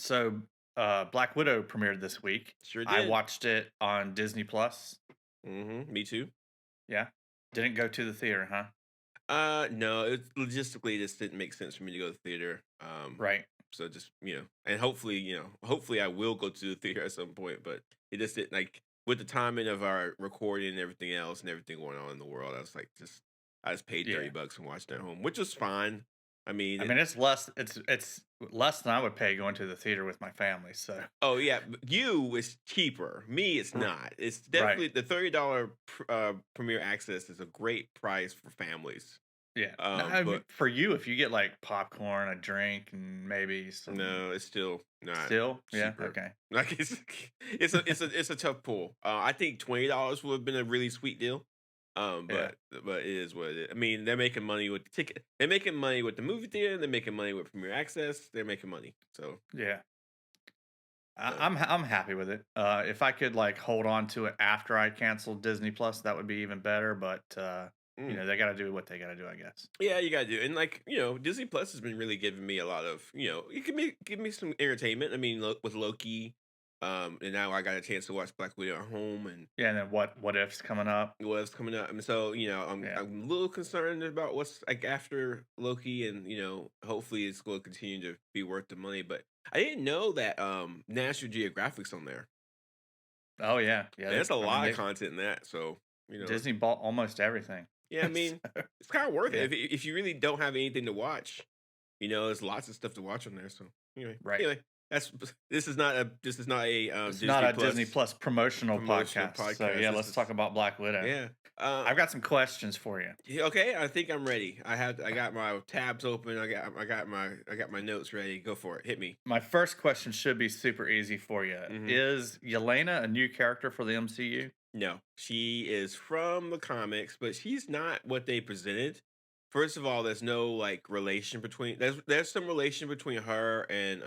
So, Black Widow premiered this week. Sure I did. watched it on Disney Plus. Me too. Yeah. Didn't go to the theater, huh? No, it logistically just didn't make sense for me to go to the theater. Right. So just and hopefully, hopefully I will go to the theater at some point. But it just didn't like with the timing of our recording and everything else and everything going on in the world. I was like, I just paid Yeah. $30 and watched it at home, which was fine. I mean, I mean, it's less than I would pay going to the theater with my family. So, oh yeah, you is cheaper. Me, it's r- not. It's right. definitely the $30 premiere access is a great price for families. Yeah. No, I mean, But for you, if you get like popcorn, a drink, and maybe some no, it's still not still, yeah, cheaper. okay. Like it's a tough pull. I think $20 would have been a really sweet deal. Yeah. But it is what it is. I mean, they're making money with the ticket. They're making money with the movie theater. They're making money with Premiere Access. They're making money. So, Yeah. uh, I'm happy with it. If I could like hold on to it after I canceled Disney Plus, that would be even better. But mm, they got to do what they got to do, I guess. yeah, you gotta do. And like Disney Plus has been really giving me a lot of you can give me some entertainment. I mean, with Loki, and now I got a chance to watch Black Widow at home and Yeah, and then what ifs coming up? what's coming up. And so, Yeah, I'm a little concerned about what's like after Loki and hopefully it's going to continue to be worth the money. But I didn't know that National Geographic's on there. oh yeah, yeah. And there's a I mean, lot of they content in that. So, Disney bought almost everything. yeah, I mean, So, it's kind of worth yeah, it if you really don't have anything to watch. There's lots of stuff to watch on there. So right. anyway, that's this is not a It's not Disney a Disney Plus Plus promotional promotional podcast. So podcast. yeah, This let's talk is about Black Widow. yeah. Uh, I've got some questions for you. Yeah, okay, I think I'm ready. I got my tabs open. I got my notes ready. Go for it. Hit me. My first question should be super easy for you. hmm Is Yelena a new character for the MCU? No, she is from the comics, but she's not what they presented. First of all, there's no like relation between there's some relation between her and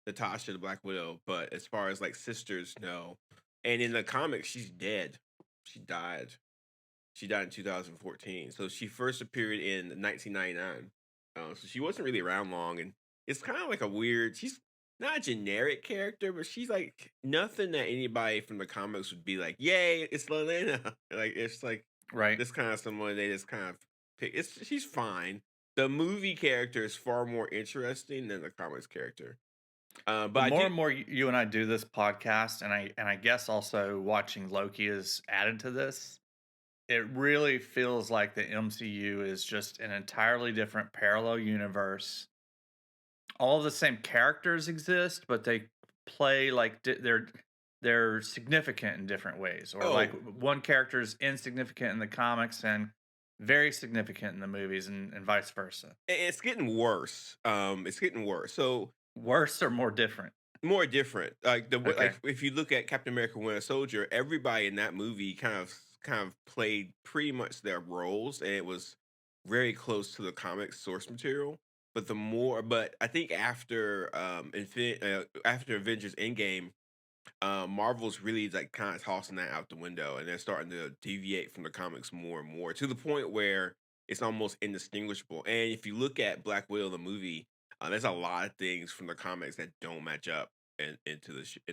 Natasha the Black Widow, but as far as like sisters, no. And in the comics, she's dead. She died. She died in 2014. So she first appeared in 1999. So she wasn't really around long. And it's kind of like a weird, she's not a generic character, but she's like nothing that anybody from the comics would be like, yay, it's Yelena. Like, it's like Right. this kind of someone they just kind of pick. She's fine. The movie character is far more interesting than the comics character. But The I more do, and more you and I do this podcast, and I guess also watching Loki is added to this. It really feels like the MCU is just an entirely different parallel universe. All of the same characters exist, but they play like they're significant in different ways. Or like oh, one character is insignificant in the comics and very significant in the movies, and vice versa. it's getting worse. It's getting worse. So Worse or more different. more different. Okay. Like if you look at Captain America: Winter Soldier, everybody in that movie kind of played pretty much their roles, and it was very close to the comic source material. But I think after Avengers Endgame, Marvel's really like kind of tossing that out the window, and they're starting to deviate from the comics more and more to the point where it's almost indistinguishable. And if you look at Black Widow the movie, there's a lot of things from the comics that don't match up in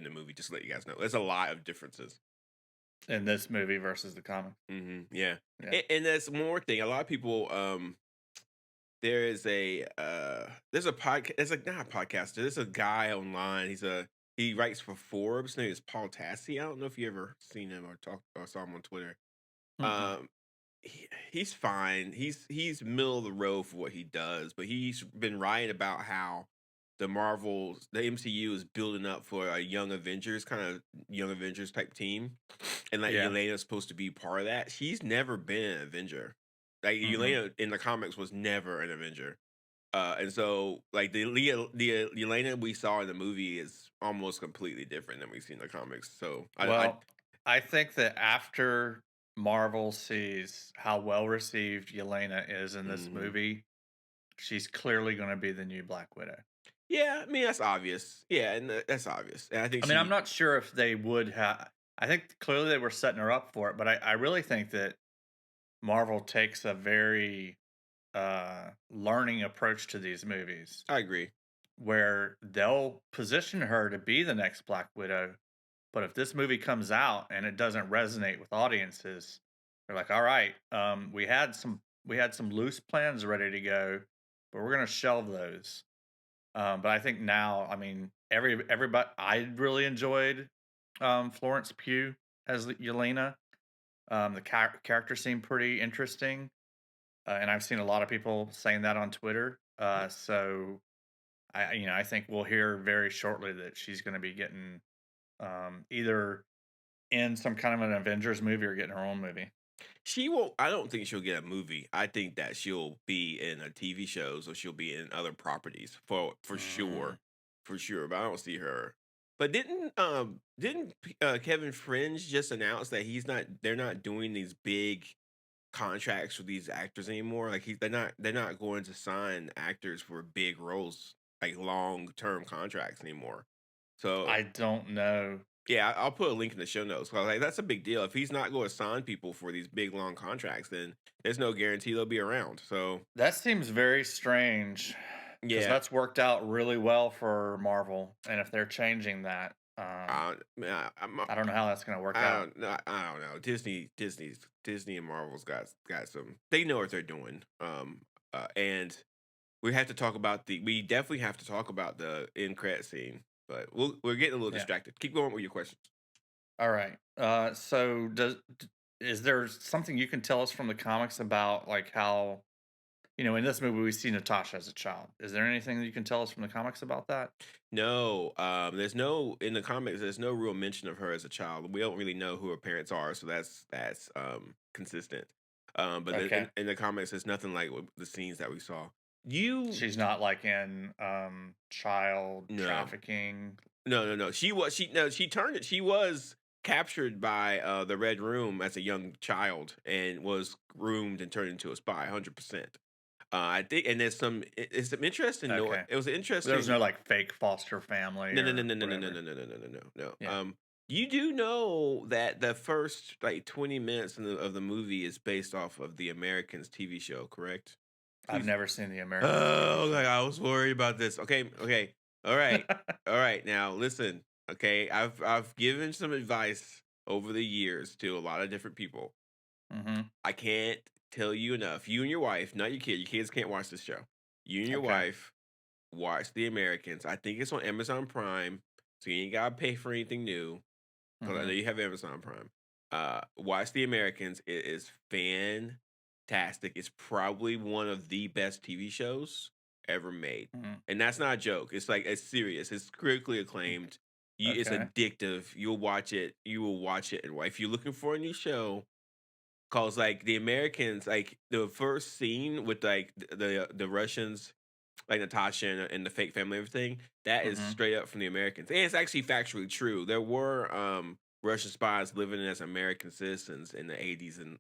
the movie. Just to let you guys know, there's a lot of differences. In this movie versus the comic. Yeah, Yeah. and there's one more thing. A lot of people, there's a podcast. There's a not a podcaster. There's a guy online. He writes for Forbes. His name is Paul Tassi. I don't know if you ever seen him or talked or saw him on Twitter. Mm-mm. Um, he's fine. He's middle of the road for what he does, but he's been writing about how the MCU is building up for a young Avengers type team, and like Yeah. Yelena's supposed to be part of that. She's never been an Avenger. Like Mm-hmm. Yelena in the comics was never an Avenger. And so like the Yelena we saw in the movie is almost completely different than we see in the comics. So I Well, I think that after Marvel sees how well received Yelena is in this mhm. movie, she's clearly going to be the new Black Widow. Yeah, I mean that's obvious. Yeah, and that's obvious. And I think I mean, I'm she not sure if they would have. I think clearly they were setting her up for it, but I really think that Marvel takes a very learning approach to these movies. I agree. where they'll position her to be the next Black Widow. But if this movie comes out and it doesn't resonate with audiences, they're like, "All right, we had some loose plans ready to go, but we're gonna shelve those." But I think now, I mean, everybody, I really enjoyed Florence Pugh as Yelena. The character seemed pretty interesting, and I've seen a lot of people saying that on Twitter. So I think we'll hear very shortly that she's going to be getting either in some kind of an Avengers movie or getting her own movie. She won't. I don't think she'll get a movie. I think that she'll be in a TV shows or she'll be in other properties for Mm, sure, for sure. But I don't see her. But didn't Kevin Fringe just announce that he's not? They're not doing these big contracts with these actors anymore. Like they're not going to sign actors for big roles like long term contracts anymore. So I don't know. yeah, I'll put a link in the show notes. 'Cause, like that's a big deal. If he's not going to sign people for these big long contracts, then there's no guarantee they'll be around. So That seems very strange because yeah, that's worked out really well for Marvel, and if they're changing that, man, I don't know how that's going to work I out. don't know. I don't know. Disney and Marvel's got some. They know what they're doing. And we have to talk about the. We definitely have to talk about the end credit scene. But we're getting a little Yeah. distracted. Keep going with your questions. All right. So is there something you can tell us from the comics about like how, in this movie we see Natasha as a child. Is there anything that you can tell us from the comics about that? No, there's no in the comics. There's no real mention of her as a child. We don't really know who her parents are, so that's consistent. But Okay. in the comics, there's nothing like the scenes that we saw. You She's not like in child no trafficking. no. She turned it. She was captured by the Red Room as a young child and was groomed and turned into a spy. 100%. I think, and it's some interesting. No, Okay. it was an There's no interesting. like fake foster family No, no, no, or no, no, no, no, whatever. no, no, no, no, no, no. Yeah. You do know that the first like 20 minutes of the movie is based off of the Americans TV show, correct? I've Please. never seen the Americans TV Oh, show. like I was worried about this. Okay, okay, all right, all right. Now listen. Okay, I've given some advice over the years to a lot of different people. Mhm. I can't tell you enough. You and your wife, not your kid. Your kids can't watch this show. You and your Okay. wife watch The Americans. I think it's on Amazon Prime, so you ain't gotta pay for anything new. Because I know Mhm. you have Amazon Prime. Watch The Americans. It is fantastic. It's probably one of the best TV shows ever made, Mhm. and that's not a joke. It's like it's serious. It's critically acclaimed. It's Okay. addictive. You'll watch it. You will watch it, and if you're looking for a new show, cause like The Americans, like the first scene with like the Russians like Natasha and the fake family, everything, that is Mhm. straight up from the Americans. And it's actually factually true. There were Russian spies living as American citizens in the 80s and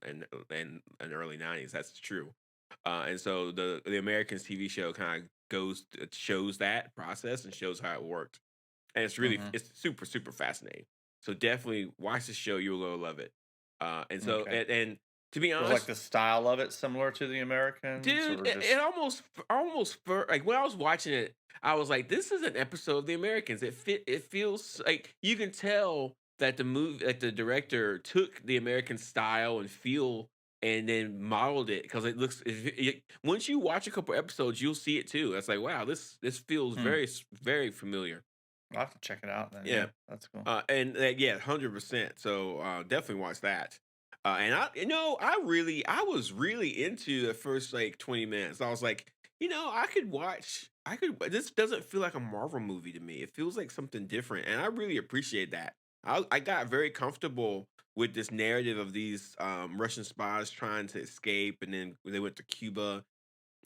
early 90s. That's true. And so the Americans TV show kind of shows that process and shows how it worked. And Mhm. it's super, super fascinating. So definitely watch the show, you'll love it. And so Okay. and to be Was like honest, the style of it similar to the Americans dude, or it just like when I was watching it, I was like, "This is an episode of The Americans." It feels like you can tell that the movie, that the director took the American style and feel, and then modeled it because it looks. Once you watch a couple episodes, you'll see it too. It's like, wow, this feels hmm. very familiar. I'll have to check it out then. Yeah, Yeah, that's cool. yeah, 100%. So definitely watch that. And I was really into the first like 20 minutes. I was like, this doesn't feel like a Marvel movie to me. It feels like something different. And I really appreciate that. I got very comfortable with this narrative of these Russian spies trying to escape, and then they went to Cuba,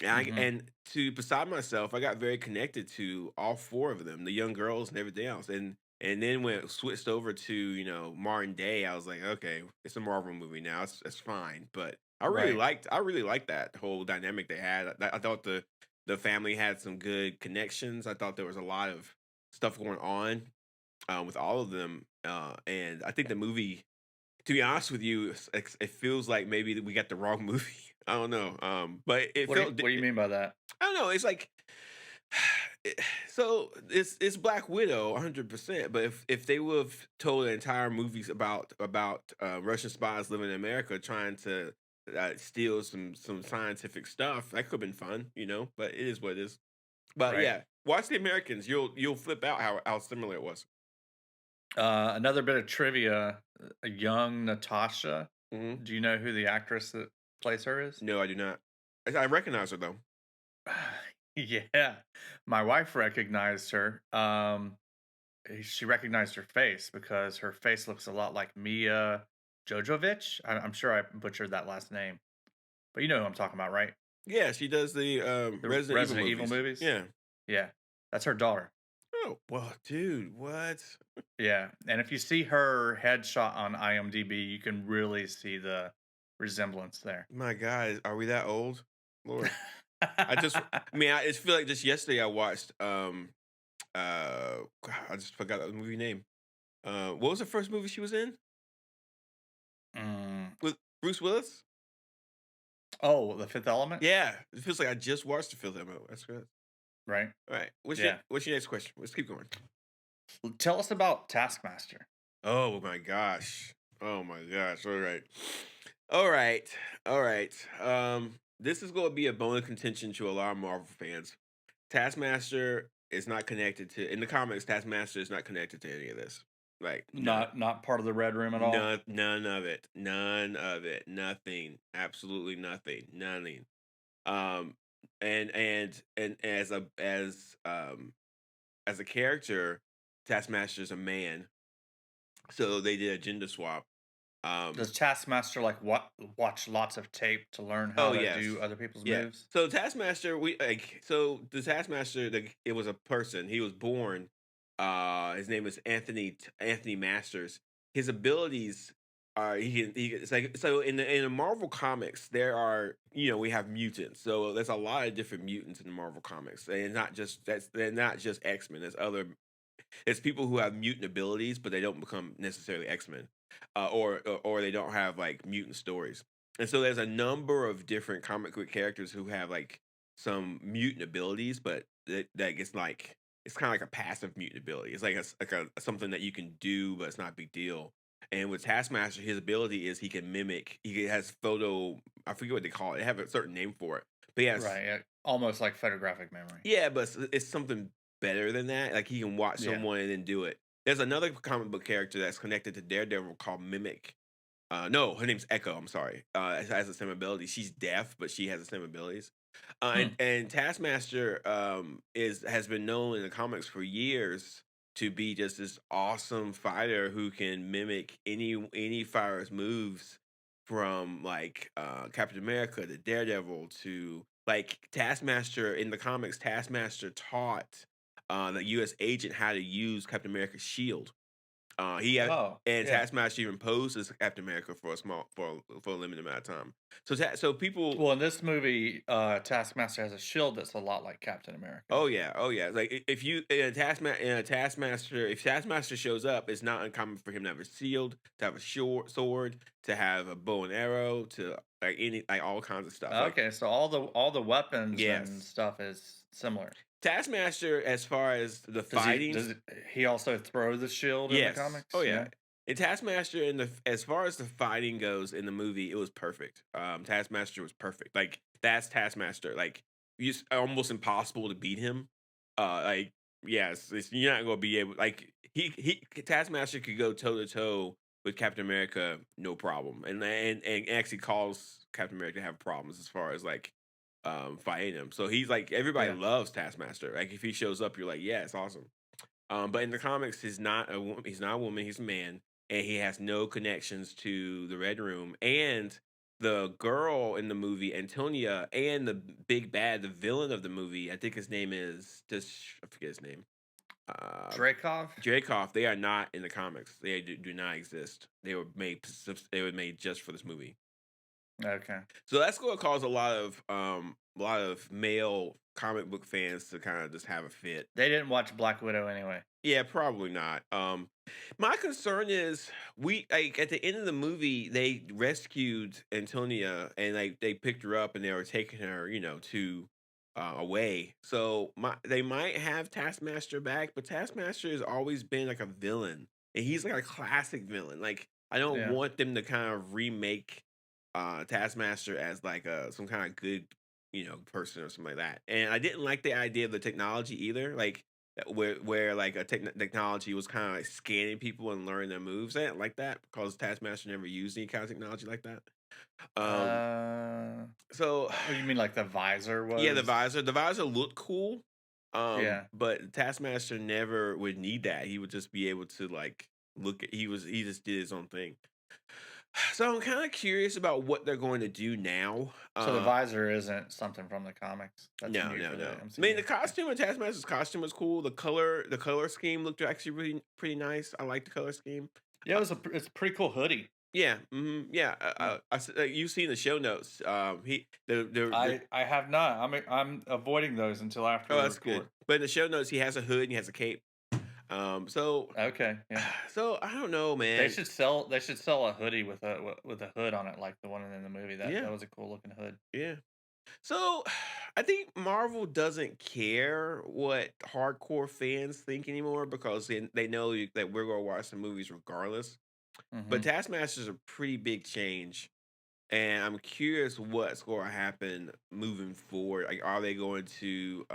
Mhm. and to beside myself, I got very connected to all four of them, the young girls and everything else. And then when it switched over to, modern day, I was like, okay, it's a Marvel movie now. It's fine. But Right. I really liked that whole dynamic they had. I thought the family had some good connections. I thought there was a lot of stuff going on with all of them. And I think the movie, to be honest with you, it feels like maybe that we got the wrong movie. I don't know. But it What do you felt what do you mean by that? I don't know. It's like So it's Black Widow 100%. But if they would have told entire movies about Russian spies living in America trying to steal some scientific stuff, that could have been fun, you know. But it is what it is. But right? yeah, watch The Americans. You'll flip out how similar it was. Another bit of trivia: a young Natasha. Hmm. Do you know who the actress that plays her is? No, I do not. I recognize her though. Yeah, my wife recognized her. She recognized her face because her face looks a lot like Mia Jojovic. I'm sure I butchered that last name, but you know who I'm talking about, right? Yeah, she does the The Resident Evil Resident Evil movies. movies. Yeah. Yeah, that's her daughter. Oh, well, dude, what? Yeah, and if you see her headshot on IMDb, you can really see the resemblance there. My God, are we that old? Lord. I just feel like just yesterday I watched God, I just forgot the movie name. What was the first movie she was in? Mm. With Bruce Willis? Oh, The Fifth Element, Yeah. It feels like I just watched the film demo. That's good. right? All right. Yeah. What's your next question? Let's keep going. Tell us about Taskmaster. Oh my gosh. Oh my gosh. All right. All right. All right. This is gonna be a bone of contention to a lot of Marvel fans. Taskmaster is not connected to in the comics, Taskmaster is not connected to any of this. Like none. Not part of the Red Room at all. None of it. None of it. Nothing. Absolutely nothing. Nothing. Um and as a character, Taskmaster's a man. So they did a gender swap. Um Does Taskmaster like what watch lots of tape to learn how oh to yes. do other people's Yeah. moves? So Taskmaster, the Taskmaster, it was a person. He was born. His name is Anthony Masters. His abilities are it's like so in the Marvel comics there are we have mutants. So there's a lot of different mutants in the Marvel comics, and not just they're not just X-Men. It's people who have mutant abilities, but they don't become necessarily X-Men, or they don't have like mutant stories. And so there's a number of different comic book characters who have like some mutant abilities, but that gets like it's kind of like a passive mutant ability. It's like a something that you can do, but it's not a big deal. And with Taskmaster, his ability is he can mimic. He has photo. I forget what they call it. They have a certain name for it. But yes, Right, yeah, almost like photographic memory. yeah, but it's something better than that. Like he can watch Yeah. someone and then do it. There's another comic book character that's connected to Daredevil called Mimic. No, her name's Echo. I'm sorry. Has the same ability. She's deaf, but she has the same abilities. Hmm. And Taskmaster is has been known in the comics for years to be just this awesome fighter who can mimic any fighter's moves from like Captain America to Daredevil to like Taskmaster in the comics. Taskmaster taught the U.S. agent how to use Captain America's shield. He had Oh, and yeah. Taskmaster even posed as Captain America for a limited amount of time. So people, Well, in this movie, Taskmaster has a shield that's a lot like Captain America. oh yeah, like if you in a Taskmaster, if Taskmaster shows up, it's not uncommon for him to have a shield, to have a short sword, to have a bow and arrow, to like any like all kinds of stuff. Like Okay, so all the weapons and yes, stuff is similar. Taskmaster as far as the Does he fighting. does he also throw the shield in the Yes. Oh comics? yeah. Yeah. And Taskmaster in the as far as the fighting goes in the movie, it was perfect. Taskmaster was perfect. Like that's Taskmaster. Like almost impossible to beat him. Like yes, you're not gonna be able. Like he Taskmaster could go toe to toe with Captain America, no problem, and actually cause Captain America to have problems as far as like fighting him. So he's like everybody Yeah. loves Taskmaster. Like if he shows up, you're like, yeah, it's awesome. But in the comics, he's not a woman. He's not a woman. He's a man, and he has no connections to the Red Room. And the girl in the movie, Antonia, and the big bad, the villain of the movie, I think his name is just I forget his name. Uh, Dreykov? Dreykov. They are not in the comics. They do not exist. They were made just for this movie. Okay. So that's going to cause a lot of male comic book fans to kind of just have a fit. They didn't watch Black Widow anyway. Yeah, probably not. My concern is we like at the end of the movie they rescued Antonia and like they picked her up and they were taking her, to away. So they might have Taskmaster back, but Taskmaster has always been like a villain, and he's like a classic villain. Like I don't Yeah. want them to kind of remake Taskmaster as like some kind of good person or something like that. And I didn't like the idea of the technology either. Like where like a technology was kind of like scanning people and learning their moves. I didn't like that because Taskmaster never used any kind of technology like that. Um, Uh, so oh, you mean like the visor yeah, was? the visor looked cool, Yeah. but Taskmaster never would need that. He would just be able to like look at he just did his own thing. So I'm kind of curious about what they're going to do now. So the visor isn't something from the comics. That's No, new no, for the no. I mean, MCU. the Okay. costume and Taskmaster's costume was cool. The color scheme looked actually really pretty nice. I like the color scheme. Yeah, it's a pretty cool hoodie. Yeah, yeah. Yeah. You've seen the show notes. He the I have not. I'm avoiding those until after oh, we that's good. record. But in the show notes, he has a hood and he has a cape. So Okay. Yeah. so I don't know, They man. should sell a hoodie with a hood on it like the one in the movie. That Yeah, was a cool looking hood. yeah. So I think Marvel doesn't care what hardcore fans think anymore because they know that we're gonna watch the movies regardless. But Mhm. Taskmaster's a pretty big change, and I'm curious what's going to happen moving forward. Like, are they going to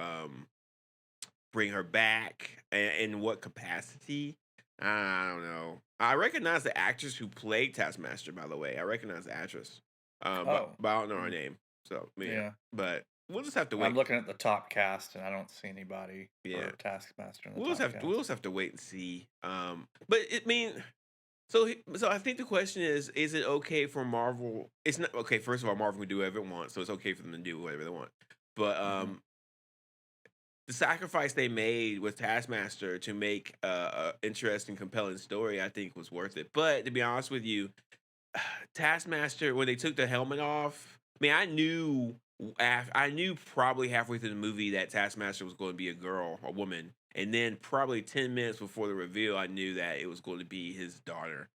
bring her back, and in what capacity? I don't know. I recognize the actress who played Taskmaster, by the way. I recognize the actress, Oh. but I don't know her Mm, name. So yeah, yeah. but we'll just have to I'm wait. looking at the top cast and I don't see anybody Yeah, for Taskmaster in the top we'll cast. just have to wait and see. But it mean so so I think the question is it okay for Marvel? It's not okay. First of all, Marvel can do whatever it wants, so it's okay for them to do whatever they want. But Mhm. the sacrifice they made with Taskmaster to make a interesting, compelling story, I think, was worth it. But to be honest with you, Taskmaster when they took the helmet off, I mean, I knew probably halfway through the movie that Taskmaster was going to be a girl, a woman, and then probably 10 minutes before the reveal, I knew that it was going to be his daughter.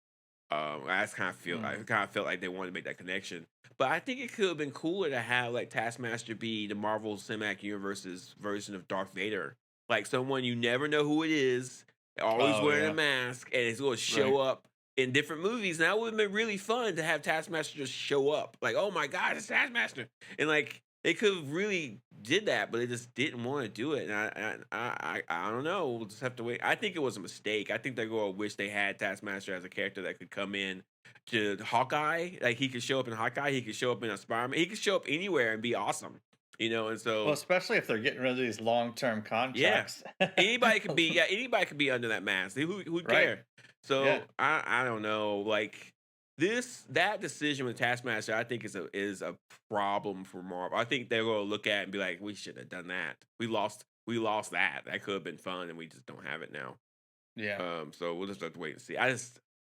I Mm. kind of felt like they wanted to make that connection, but I think it could have been cooler to have like Taskmaster be the Marvel Cinematic Universe's version of Darth Vader, like someone you never know who it is, always Oh wearing a yeah. mask, and it's going to Right. show up in different movies. And that would have been really fun to have Taskmaster just show up, like, oh my god, it's Taskmaster, and like they could have really did that, but they just didn't want to do it. And I don't know. We'll just have to wait. I think it was a mistake. I think they're going to wish they had Taskmaster as a character that could come in to Hawkeye. Like he could show up in Hawkeye. He could show up in a Spider-Man. He could show up anywhere and be awesome. And Well, so especially if they're getting rid of these long-term yeah, contracts. anybody could be under that mask. Who Right. care? Yeah. So I don't know. Like that decision with Taskmaster, I think is a problem for Marvel. I think they're going to look at it and be like, we should have done that. We lost that. That could have been fun, and we just don't have it now. Yeah. So we'll just have to wait and see.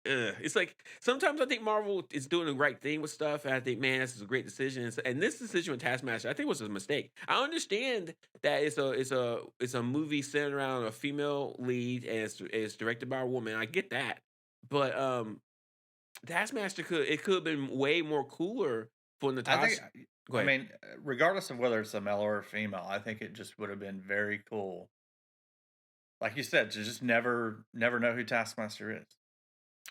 It's like sometimes I think Marvel is doing the right thing with stuff, and I think, man, this is a great decision. And this decision with Taskmaster, I think, was a mistake. I understand that it's a movie centered around a female lead, and it's directed by a woman. I get that, but Taskmaster could have been way more cooler for I think Natasha. Go I ahead. mean, regardless of whether it's a male or a female, I think it just would have been very cool. Like you said, to just never know who Taskmaster is.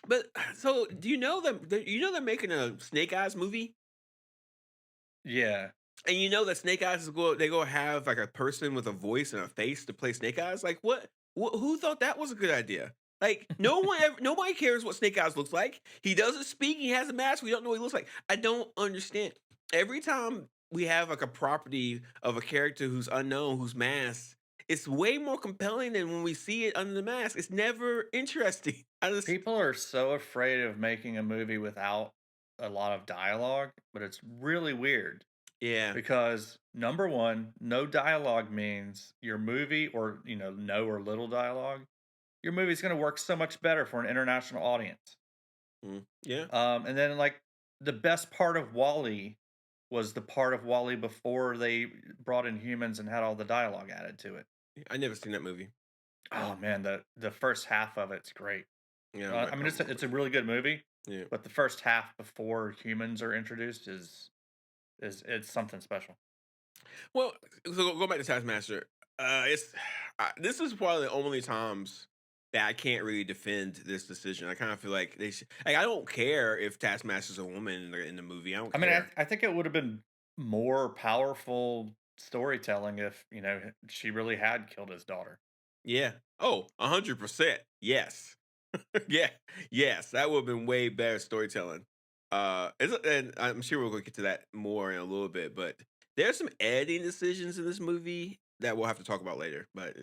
But so, do you know you know they're making a Snake Eyes movie? Yeah. And you know that Snake Eyes they go have like a person with a voice and a face to play Snake Eyes. Like who thought that was a good idea? Like nobody cares what Snake Eyes looks like. He doesn't speak. He has a mask. We don't know what he looks like. I don't understand. Every time we have like a property of a character who's unknown, who's masked, it's way more compelling than when we see it under the mask. It's never interesting. I just People are so afraid of making a movie without a lot of dialogue, but it's really weird yeah. because number one, no dialogue means your movie or, no or little dialogue, your movie's going to work so much better for an international audience. Yeah. And then like the best part of Wally was the part of Wally before they brought in humans and had all the dialogue added to it. I never seen that movie. Oh man, the first half of it's great. Yeah, I mean, it's a really good movie, yeah. but the first half before humans are introduced is it's something special. Well, so go back to Taskmaster. It's this is one of the only times that I can't really defend this decision. I kind of feel like they should, like, I don't care if Taskmaster's a woman in the movie. I don't I mean, care. I think it would have been more powerful storytelling if, she really had killed his daughter. Yeah. Oh, 100%. Yes. Yeah. Yes. That would have been way better storytelling. And I'm sure we're going to get to that more in a little bit, but there's some editing decisions in this movie that we'll have to talk about later. But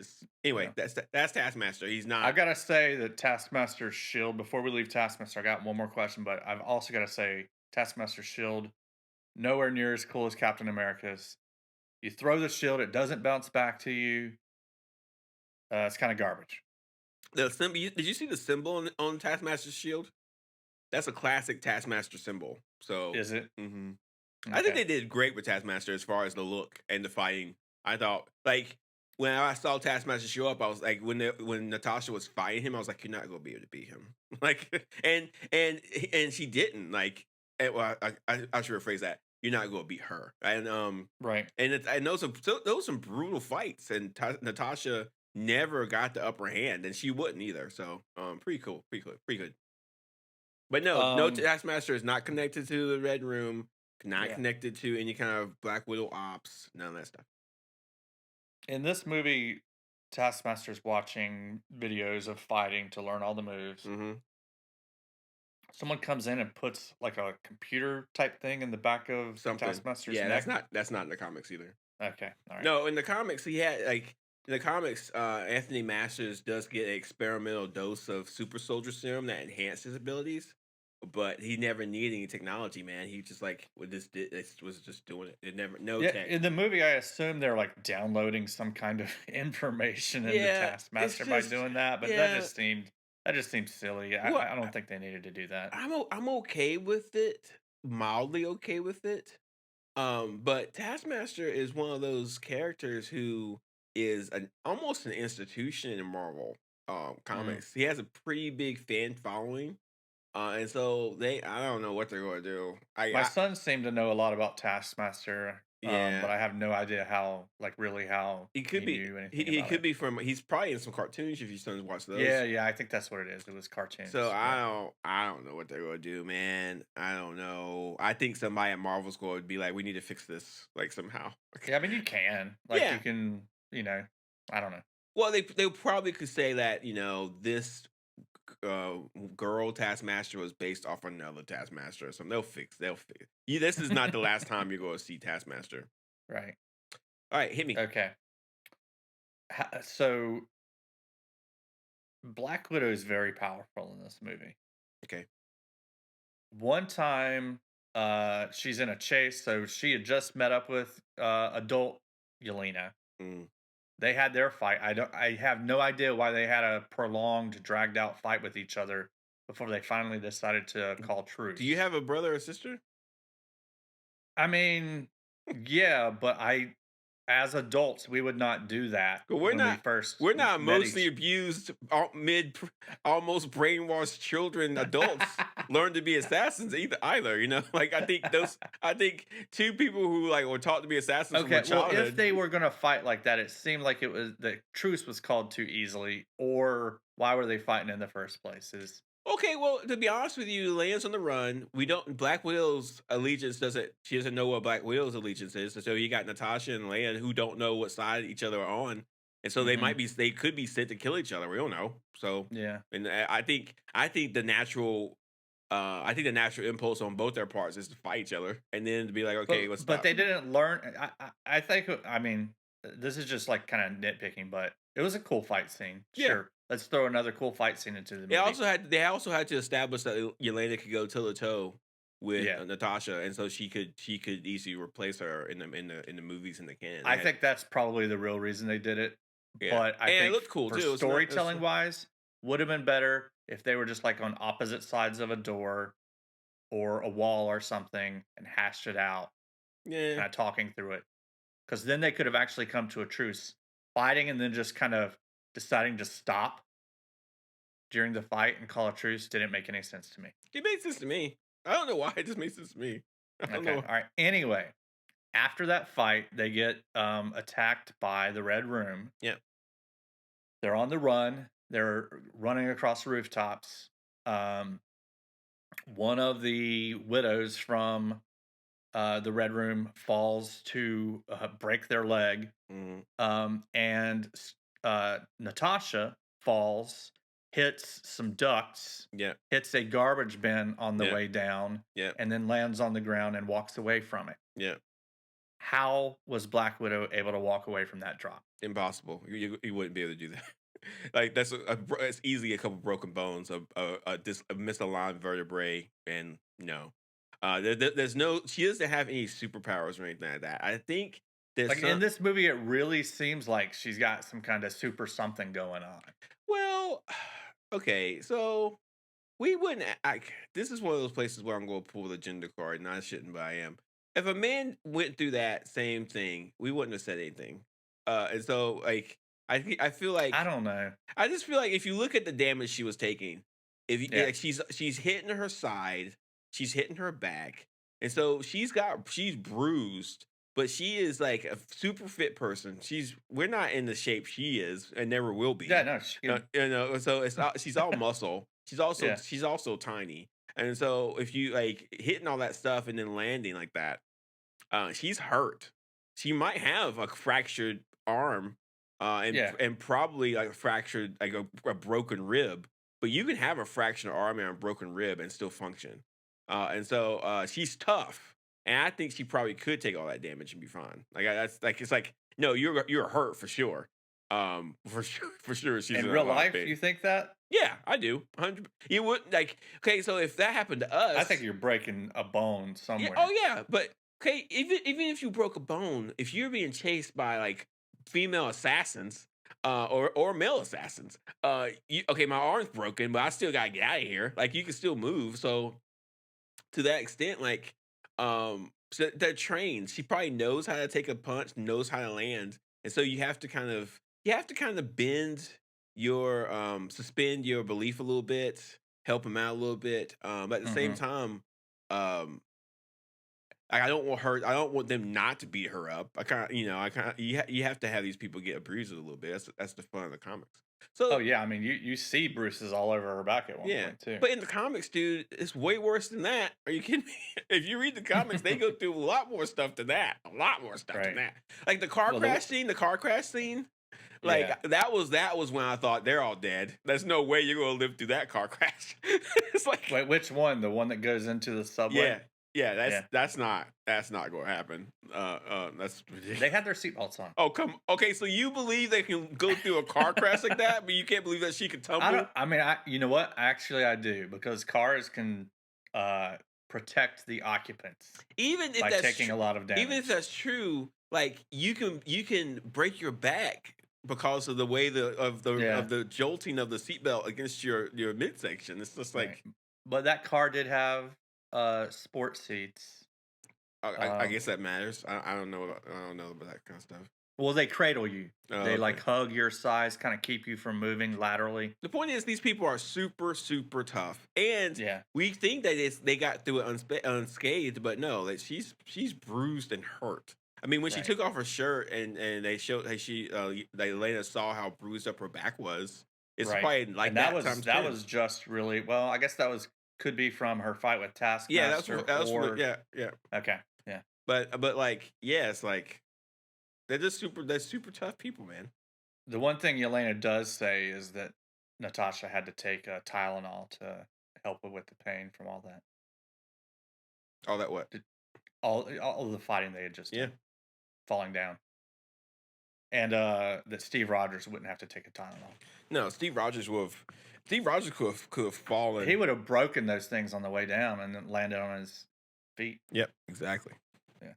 anyway, Yeah. that's Taskmaster. He's I've not. got to say that Taskmaster's shield, before we leave Taskmaster, I got one more question, but I've also got to say Taskmaster's shield, nowhere near as cool as Captain America's. You throw the shield, it doesn't bounce back to you. It's kind of garbage. The symbol. Did you see the symbol on Taskmaster's shield? That's a classic Taskmaster symbol. So, Is it? mhm. I think Okay. they did great with Taskmaster as far as the look and the fighting. I thought, like, when I saw Taskmaster show up, I was like, when Natasha was fighting him, I was like, you're not gonna be able to beat him. Like, and she didn't. Like, well, I should rephrase that. You're not gonna beat her. Right. And I know those some brutal fights, and Natasha never got the upper hand, and she wouldn't either. So, pretty cool, pretty good. But no, Um, Taskmaster is not connected to the Red Room, not yeah. connected to any kind of Black Widow ops, none of that stuff. In this movie, Taskmaster's watching videos of fighting to learn all the moves. Mhm. Someone comes in and puts like a computer type thing in the back of Something. Taskmaster's Yeah, neck. that's not in the comics either. Okay. All right. No, in the comics, he had like in the comics, Anthony Masters does get an experimental dose of super soldier serum that enhanced his abilities, but he never needed any technology, man. He just like was just doing it. It never no Yeah, tech. in the movie, I assume they're like downloading some kind of information into Yeah, it's Taskmaster by just doing that, but yeah. that just seemed silly. Well, I don't think they needed to do that. I'm okay with it, mildly okay with it. But Taskmaster is one of those characters who is almost an institution in Marvel Mm. comics. He has a pretty big fan following, and so I don't know what they're going to do. My son seemed to know a lot about Taskmaster, but Yeah, I have no idea how he could he be. knew He, anything he about could it. be from. He's probably in some cartoons if your sons watch Yeah, those. yeah, I think that's what it is. It was So cartoons. Yeah. I don't know what they're gonna do, man. I don't know. I think somebody at Marvel's going to be like, we need to fix this, like somehow. Yeah, I mean, you can. Like, you Yeah. can, I don't know. Well, they probably could say that this uh girl Taskmaster was based off another Taskmaster or something. They'll fix. This is not the last time you're going to see Taskmaster. Right. All right, hit me. Okay. So, Black Widow is very powerful in this movie. Okay. One time, she's in a chase, so she had just met up with adult Yelena. Mm. They had their fight. I have no idea why they had a prolonged, dragged out fight with each other before they finally decided to call Do you truce. have a brother or sister? I mean, yeah, but as adults, we would not do that But when we first we're not met mostly each. abused, almost brainwashed children, adults learn to be assassins either. Like I think two people who like were taught to be assassins from a Okay, well, if childhood. they were gonna fight like that, it seemed like it was the truce was called too easily, or why were they fighting in the first place? Is Okay, well, to be honest with you, Leia's on the run. We don't. Black Widow's allegiance doesn't. She doesn't know what Black Widow's allegiance is. So you got Natasha and Leia who don't know what side each other are on, and so Mhm. they could be sent to kill each other. We don't know. So, Yeah. and I think the natural. I think the natural impulse on both their parts is to fight each other, and then to be like, okay, let's But stop. they didn't learn. I think. I mean, this is just like kind of nitpicking, but it was a cool fight scene. Yeah. Sure, let's throw another cool fight scene into the movie. They also had to establish that Yelena could go toe to toe with Yeah, Natasha, and so she could easily replace her in the movies in the canon. They I had think that's probably the real reason they did it. Yeah, But I and it think looked cool for too. It's storytelling wise, would have been better if they were just like on opposite sides of a door or a wall or something and hashed it out, yeah. kind of talking through it. Because then they could have actually come to a truce, fighting and then just kind of deciding to stop during the fight and call a truce didn't make any sense to me. It made sense to me. I don't know why. It just made sense to me. I don't Okay. know. All right. Anyway, After that fight, they get attacked by the Red Room. Yeah. They're on the run. They're running across the rooftops. Um, one of the widows from the Red Room falls to break their leg, Mhm. and Natasha falls, hits some ducts, Yeah. hits a garbage bin on the Yeah. way down, Yeah. and then lands on the ground and walks away from it. Yeah. How was Black Widow able to walk away from that drop? Impossible. You wouldn't be able to do that. Like that's it's easily a couple broken bones, a misaligned vertebrae, and no, there's no. She doesn't have any superpowers or anything like that. I think there's Like in some. this movie, it really seems like she's got some kind of super something going on. Well, okay, so we wouldn't. This is one of those places where I'm going to pull the gender card, and I shouldn't, but I am. If a man went through that same thing, we wouldn't have said anything. And so like I feel I like don't know. I just feel like if you look at the damage she was taking, if you, Yeah, like she's hitting her side, she's hitting her back, and so she's bruised, but she is like a super fit person. We're not in the shape she is and never will yeah, be. no, she can, So she's all muscle. She's also yeah, she's also tiny, and so if you like hitting all that stuff and then landing like that, she's hurt. She might have a fractured arm, yeah, and probably like a fractured like a broken rib. But you can have a fractured arm and a broken rib and still function. And so she's tough, and I think she probably could take all that damage and be fine. That's like it's like no, you're hurt for sure. For sure, she's in in a real lot of life, pain. you think that? Yeah, I do. 100. You would like okay, so if that happened to I think us, you're breaking a bone yeah. Oh somewhere. yeah. But okay, even if you broke a bone, if you're being chased by like female assassins, or male assassins, okay, my arm's broken, but I still gotta get out of here. Like you can still move. So to that extent, like, so they're trained. She probably knows how to take a punch, knows how to land, and so you have to kind of suspend your belief a little bit, help him out a little bit. But at the same Hmm. time, um, I don't want her. I don't want them not to beat her up. I kind of. You have to have these people get abused a little bit. That's the fun of the comics. Oh So yeah, I mean, you see bruises all over her back at one yeah, point too. but in the comics, dude, it's way worse than that. Are you kidding me? If you read the comics, they go through a lot more stuff than that. A lot more stuff than Right. that. Like the car Well, crash scene. The car crash scene. yeah. Like that was when I thought they're all dead. There's no way you're gonna live through that car crash. It's like Wait, which one? The one that goes into the subway? yeah, yeah. That's Yeah. that's not gonna happen. That's ridiculous. They had their seatbelts on. Oh come. Okay, so you believe they can go through a car crash like that, but you can't believe that she could I tumble? don't. I mean, you know what? Actually, I do because cars can uh, protect the occupants Even if by that's taking a lot of even if damage. that's true, like you can break your back because of the way Yeah. of the jolting of the seatbelt against your midsection. It's just Right. like But that car did have sport seats. I Um, guess that matters. I don't know about that kind of stuff. well, they cradle you. Oh, They okay. like hug your size, kind of keep you from moving laterally. The point is, these people are super, super tough, and Yeah. we think that they got through it unscathed, but no, that she's bruised and hurt. I mean, when she Right. took off her shirt and they showed that that Yelena saw how bruised up her back was, it's Right. probably like And that that was times that 10. was just really well. I guess that was could be from her fight with Yeah, Taskmaster that was from or yeah, yeah. okay. Yeah. But like yeah, it's like they're super tough people, man. The one thing Yelena does say is that Natasha had to take Tylenol to help her with the pain from all that, All that what? all of the fighting they had just Yeah. done, falling down, and that Steve Rogers wouldn't have to take a Tylenol. No, Steve Rogers could have He fallen. would have broken those things on the way down and then landed on his feet. Yep, exactly. Yeah.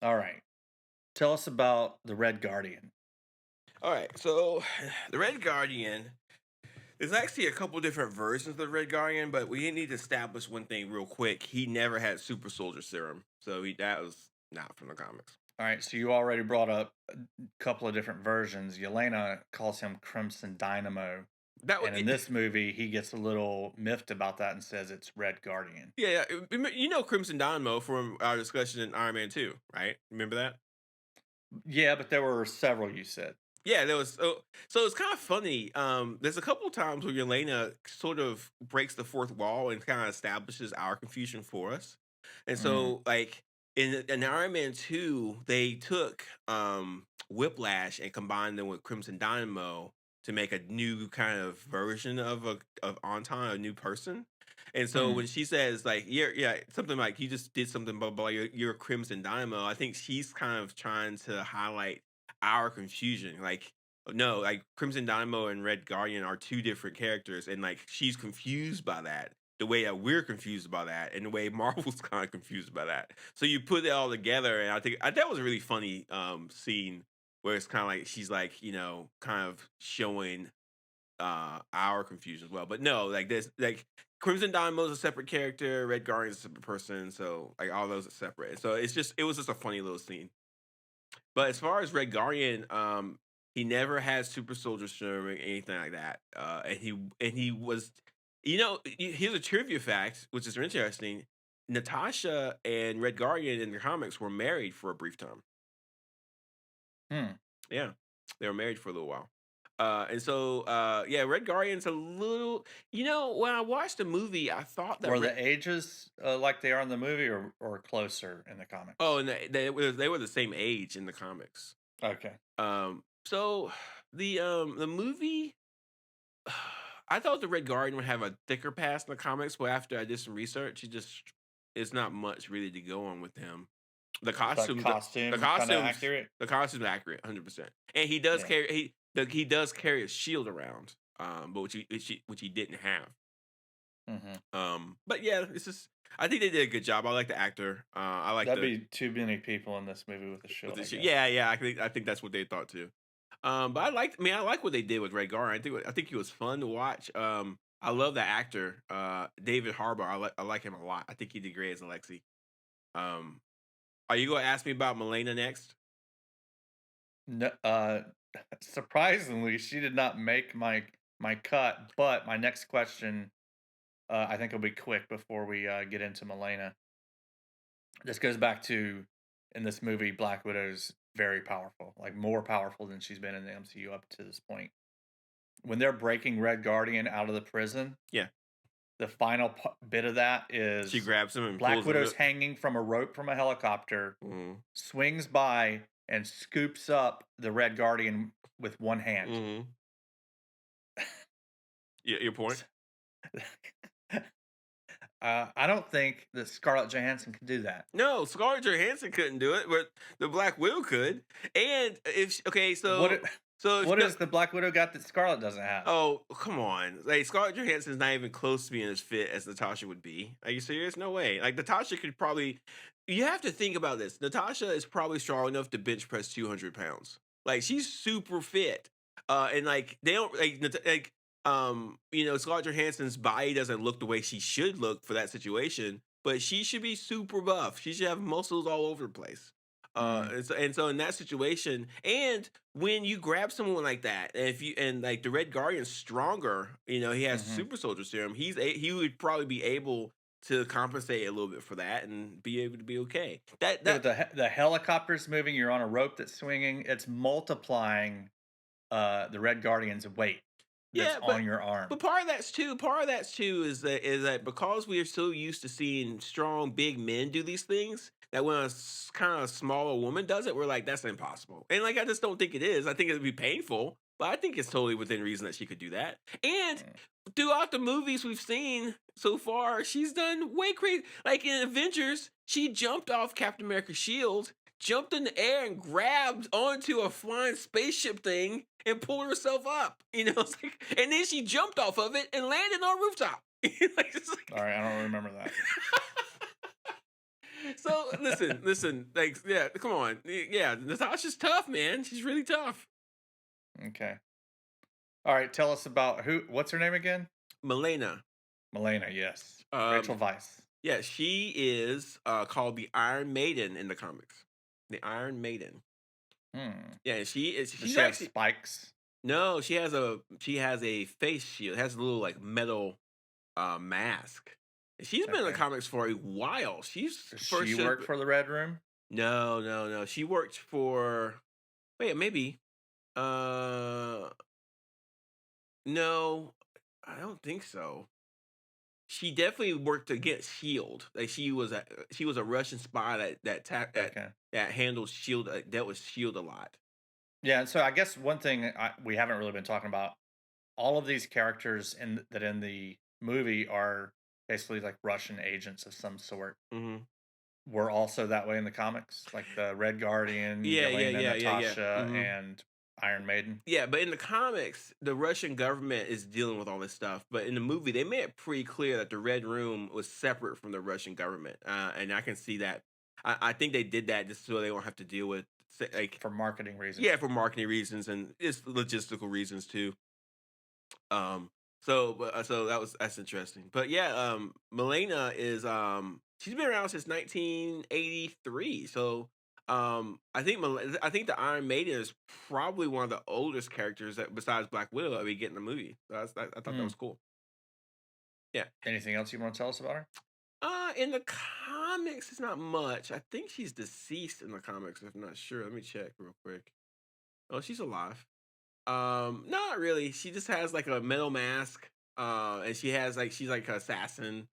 All right. Tell us about the Red Guardian. All right, so the Red Guardian. There's actually a couple different versions of the Red Guardian, but we need to establish one thing real quick. He never had super soldier serum, so that was not from the comics. All right. So you already brought up a couple of different versions. Yelena calls him Crimson Dynamo. That was And in this movie, he gets a little miffed about that and says it's Red Guardian. yeah, yeah. You know Crimson Dynamo from our discussion in Iron Man 2, right? Remember that? Yeah, but there were several you said. Yeah, there was so it's kind of funny. There's a couple of times where Yelena sort of breaks the fourth wall and kind of establishes our confusion for us. And Mm, so, like in Iron Man 2, they took Whiplash and combined them with Crimson Dynamo to make a new kind of version of Anton, a new person. And so mm, when she says like, yeah, something like you just did something, blah blah, you're Crimson Dynamo, I think she's kind of trying to highlight our confusion. Like, no, like Crimson Dynamo and Red Guardian are two different characters, and like she's confused by that. The way that we're confused by that, and the way Marvel's kind of confused by that. So you put it all together, and that was a really funny scene where it's kind of like she's like, kind of showing our confusion as well. But no, like this, like Crimson Dynamo is a separate character, Red Guardian is a separate person, so like all those are separate. So it was just a funny little scene. But as far as Red Guardian, he never had super soldier serum or anything like that. And he was, here's a trivia fact, which is interesting. Natasha and Red Guardian in the comics were married for a brief time. hmm. Yeah, they were married for a little while. And so, yeah, Red Guardian's a little. When I watched the movie, I thought that. Were the ages like they are in the movie or closer in the Oh, comics? and they were the same age in the comics. Okay. So the movie, I thought the Red Guardian would have a thicker past in the comics, but after I did some research, he just it's not much really to go on with him. The But costumes, the costume kind of costumes, accurate? the costumes are accurate, 100%. And Yeah. he does carry a shield around, but which he didn't have. Hmm. But yeah, it's just I think they did a good job. I like the actor. I like That'd the be too many people in this movie with a with shield, the I shield. guess. Yeah, yeah. I think that's what they thought too. But I like what they did with Ray Garner. I think he was fun to watch. I love the actor, David Harbour. I like him a lot. I think he did great as Alexi. Um, are you going to ask me about Melina next? No, surprisingly, she did not make my cut. But my next question, I think, will be quick before we get into Melena. This goes back to in this movie, Black Widow's very powerful, like more powerful than she's been in the MCU up to this point. When they're breaking Red Guardian out of the prison, Yeah, the final bit of that she is grabs him and Black pulls him. Widow's hanging from a rope from a helicopter, Mm-hmm. swings by and scoops up the Red Guardian with one hand. Mm-hmm. Yeah, your point. I don't think that Scarlett Johansson can do that. No, Scarlett Johansson couldn't do it, but the Black Widow could. And okay, What so if what no, is the Black Widow got that Scarlett doesn't have? oh come on, like Scarlett Johansson's not even close to being as fit as Natasha would be. Are you serious? No way. Like Natasha could probably. You have to think about this. Natasha is probably strong enough to bench press 200 pounds. Like she's super fit. And like they don't Scarlett Johansson's body doesn't look the way she should look for that situation, but she should be super buff. She should have muscles all over the place. Mm, And so in that situation, and when you grab someone like that, and if you and like the Red Guardian's stronger, he has hmm. super soldier serum. He would probably be able to compensate a little bit for that and be able to be okay. That Yeah, but that the helicopter's moving. You're on a rope that's swinging. It's multiplying the Red Guardian's weight that's Yeah, on your but arm. part of that's too is that because we are so used to seeing strong big men do these things, that when a kind of smaller woman does it, we're like, that's impossible. And like I just don't think it is. I think it'd be painful, but I think it's totally within reason that she could do that. And Mm. throughout the movies we've seen so far, she's done way crazy. Like in Avengers, she jumped off Captain America's shield, jumped in the air and grabbed onto a flying spaceship thing and pulled herself up. It's like, and then she jumped off of it and landed on a rooftop. It's All like, right, I don't remember that. so listen, like, yeah, come on, yeah, Natasha's tough, man. She's really tough. Okay. All right, tell us about who. What's her name again? Melina, Melena. Yes, Rachel um, Weisz. yeah, she is called the Iron Maiden in the comics. The Iron Maiden. Hmm. Yeah, and Does she's she have actually spikes? No, she has a face shield. It has a little like metal mask. And she's been in the Okay. comics for a while. She's Does first she should work for the Red Room? no, no, no. She worked for wait, maybe. Uh no, I don't think so. She definitely worked against Shield. Like she was a Russian spy Okay. that handled Shield dealt with Shield a lot. Yeah, and so I guess one thing we haven't really been talking about, all of these characters in the movie are basically like Russian agents of some sort. Mhm. Were also that way in the comics, like the Red Guardian, Yeah, yeah, Yelena, yeah, yeah, yeah. Natasha, Mhm. and Iron Maiden. Yeah, but in the comics, the Russian government is dealing with all this stuff. But in the movie, they made it pretty clear that the Red Room was separate from the Russian government, and I can see that. I think they did that just so they won't have to deal with like For marketing reasons. yeah, for marketing reasons and it's logistical reasons too. Um, so that's interesting. But yeah, Melina is she's been around since 1983. So I think the Iron Maiden is probably one of the oldest characters that besides Black Widow that we get in the movie. So I thought that Mm. was cool. Yeah. Anything else you want to tell us about her? In the comics, it's not much. I think she's deceased in the comics. If I'm not sure, let me check real quick. Oh, she's alive. Not really. She just has like a metal mask. And she has like she's like an assassin.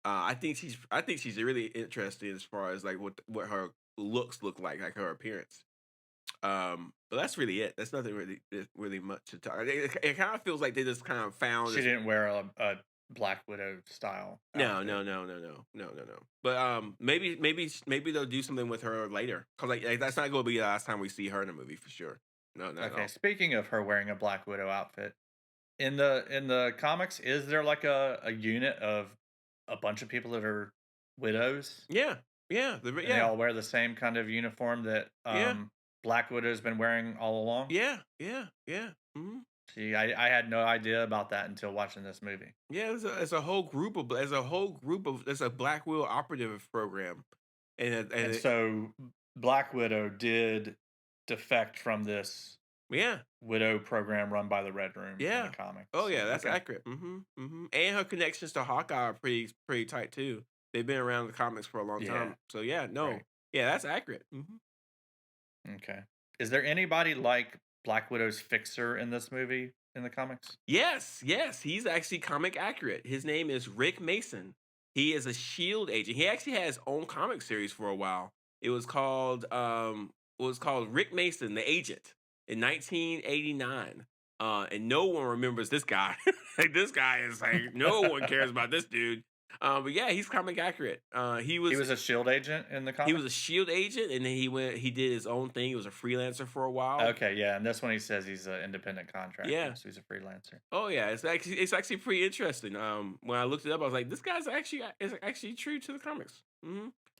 I think she's really interesting as far as like what her looks look like her appearance. But that's really it. That's nothing really much to talk. It kind of feels like they just kind of found She this. didn't wear a Black Widow style No, outfit. no, no, no, no, no, no, no. But maybe they'll do something with her later because like that's not going to be the last time we see her in a movie for sure. No, not at Okay, all. speaking of her wearing a Black Widow outfit, in the comics, is there like a unit of a bunch of people that are widows, Yeah, yeah, and they yeah. all wear the same kind of uniform that Yeah, Black Widow's been wearing all along? yeah, yeah, yeah. Mhm. See, I had no idea about that until watching this movie. Yeah, there's a whole group of there's a Black Wheel operative program, And it, so Black Widow did defect from this yeah, widow program run by the Red Room in the yeah. comics. Oh So yeah, that's okay, accurate. And her connections to Hawkeye are pretty tight too. They've been around the comics for a long yeah, time. So yeah, no, right, yeah, that's accurate. okay. Is there anybody like Black Widow's fixer in this movie in the comics? Yes, yes, he's actually comic accurate. His name is Rick Mason. He is a Shield agent. He actually had his own comic series for a while. It was called Rick Mason, the Agent in 1989. And no one remembers this guy. Like this guy is like no one cares about this dude. But yeah, he's comic accurate. He was a shield agent in the He was a comics. Shield agent, and then he did his own thing. He was a freelancer for a while. Okay, yeah, and that's when he says he's an independent contractor, Yeah, so he's a freelancer. oh yeah, it's actually pretty interesting. When I looked it up, I was like, this guy's actually is actually true to the comics.